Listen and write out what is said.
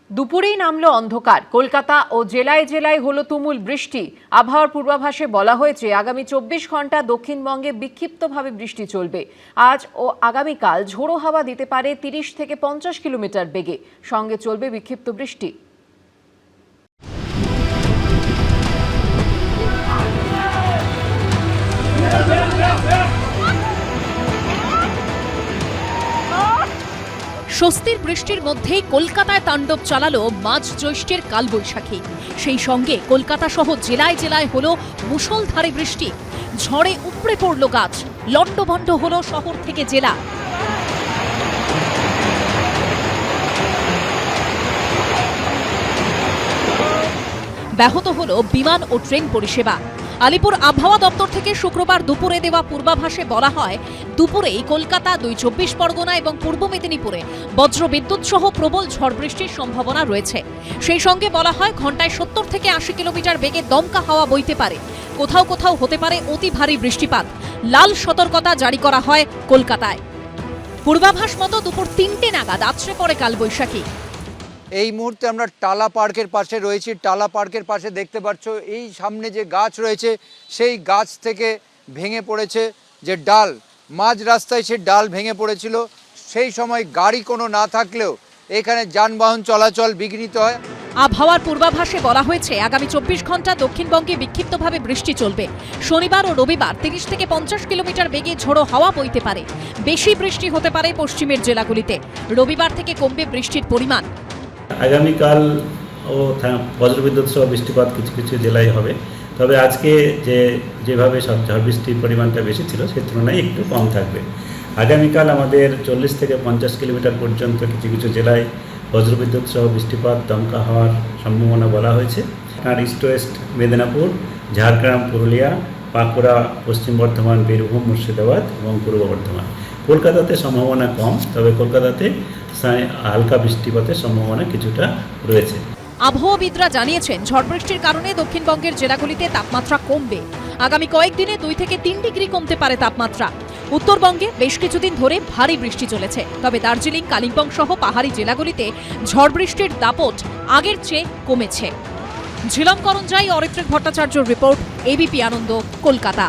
দুপুরেই নামলো অন্ধকার। কলকাতা ও জেলায় জেলায় হলো তুমুল বৃষ্টি। আবহাওয়ার পূর্বাভাসে বলা হয়েছে আগামী 24 ঘন্টা দক্ষিণবঙ্গে বিক্ষিপ্তভাবে বৃষ্টি চলবে। আজ ও আগামীকাল ঝোড়ো হাওয়া দিতে পারে 30 থেকে 50 কিলোমিটার বেগে। সঙ্গে চলবে বিক্ষিপ্ত বৃষ্টি। স্বস্তির বৃষ্টির মধ্যেই কলকাতায় তাণ্ডব চালালো মাঝ জ্যৈষ্ঠের কালবৈশাখী। সেই সঙ্গে কলকাতা সহ জেলায় জেলায় হলো মুষলধারে বৃষ্টি। ঝড়ে উপড়ে পড়ল গাছ, লণ্ডভণ্ড হলো শহর থেকে জেলা। ব্যাহত হলো বিমান ও ট্রেন পরিষেবা। আলিপুর আবহাওয়া দপ্তর থেকে শুক্রবার দুপুরে দেওয়া পূর্বাভাসে বলা হয়, দুপুরেই কলকাতা, ২ পরগনা এবং পূর্ব মেদিনীপুরে বজ্রবিদ্যুৎ সহ প্রবল ঝড় বৃষ্টির সম্ভাবনা রয়েছে। সেই সঙ্গে বলা হয় ঘন্টায় ৭০ থেকে ৮০ কিলোমিটার বেগে দমকা হাওয়া বইতে পারে। কোথাও কোথাও হতে পারে অতি ভারী বৃষ্টিপাত। লাল সতর্কতা জারি করা হয় কলকাতায়। পূর্বাভাস মতো দুপুর ৩টে নাগাদ আছড়ে পড়ে কালবৈশাখী। এই মুহূর্তে আমরা টালা পার্কের পাশে রয়েছি। টালা পার্কের পাশে দেখতে পাচ্ছ এই সামনে যে গাছ রয়েছে সেই গাছ থেকে ভেঙে পড়েছে যে ডাল, মাঝ রাস্তায় সে ডাল ভেঙে পড়েছিল। সেই সময় গাড়ি কোনো না থাকলেও এখানে যানবাহন চলাচল বিঘ্নিত হয়। আবহাওয়ার পূর্বাভাসে বলা হয়েছে আগামী ২৪ ঘন্টা দক্ষিণবঙ্গে বিক্ষিপ্তভাবে বৃষ্টি চলবে। শনিবার ও রবিবার ৩০ থেকে ৫০ কিলোমিটার বেগে ঝোড়ো হাওয়া বইতে পারে। বেশি বৃষ্টি হতে পারে পশ্চিমের জেলাগুলিতে। রবিবার থেকে কমবে বৃষ্টির পরিমাণ। আগামীকাল ও বজ্রবিদ্যুৎ সহ বৃষ্টিপাত কিছু কিছু জেলায় হবে। তবে আজকে যেভাবে ঝড় বৃষ্টির পরিমাণটা বেশি ছিল সেই তুলনায় একটু কম থাকবে। আগামীকাল আমাদের ৪০ থেকে ৫০ কিলোমিটার পর্যন্ত কিছু কিছু জেলায় বজ্রবিদ্যুৎ সহ বৃষ্টিপাত, দমকা হওয়ার সম্ভাবনা বলা হয়েছে। আর ইস্ট ওয়েস্ট মেদিনীপুর, ঝাড়গ্রাম, পুরুলিয়া, বাঁকুড়া, পশ্চিম বর্ধমান, বীরভূম, মুর্শিদাবাদ এবং পূর্ব বর্ধমান। কলকাতাতে সম্ভাবনা কম, তবে কলকাতাতে হালকা বৃষ্টিপাতের সম্ভাবনা কিছুটা রয়েছে। আবহাওয়াবিদরা জানিয়েছেন ঝড় বৃষ্টির কারণে দক্ষিণবঙ্গের জেলাগুলিতে তাপমাত্রা কমবে। আগামী কয়েকদিনে ২ থেকে ৩ ডিগ্রি কমতে পারে তাপমাত্রা। উত্তরবঙ্গে বেশ কিছুদিন ধরে ভারী বৃষ্টি চলেছে। তবে দার্জিলিং, কালিম্পং সহ পাহাড়ি জেলাগুলিতে ঝড় বৃষ্টির দাপট আগের চেয়ে কমেছে। ঝিলম করঞ্জাই, অরিত্রিক ভট্টাচার্যর রিপোর্ট, এবিপি আনন্দ, কলকাতা।